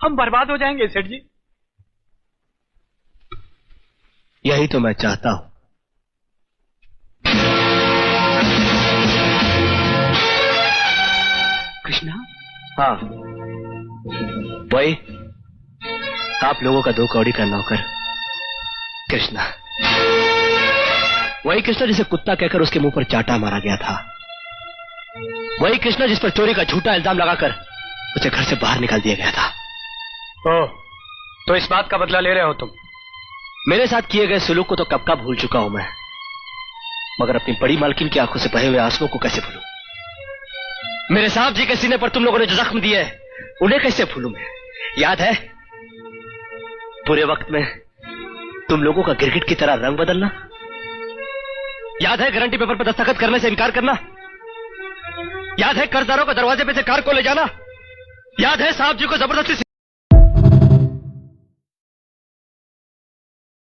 हम बर्बाद हो जाएंगे सेठ जी। यही तो मैं चाहता हूं। कृष्णा? हाँ, वही आप लोगों का 2 कौड़ी का नौकर कृष्णा। वही कृष्णा जिसे कुत्ता कहकर उसके मुंह पर चाटा मारा गया था। वही कृष्णा जिस पर चोरी का झूठा इल्जाम लगाकर उसे घर से बाहर निकाल दिया गया था। ओह, तो इस बात का बदला ले रहे हो तुम? मेरे साथ किए गए सुलूक को तो कब का भूल चुका हूं मैं, मगर अपनी बड़ी मालकिन की आंखों से बहे हुए आंसुओं को कैसे भूलूं? मेरे साहब जी के सीने पर तुम लोगों ने जो जख्म दिए उन्हें कैसे भूलूं मैं? याद है बुरे वक्त में तुम लोगों का गिरगिट की तरह रंग बदलना? याद है गारंटी पेपर पर दस्तखत करने से इनकार करना? याद है कर्जदारों को दरवाजे पे से कार को ले जाना? याद है साहब जी को जबरदस्ती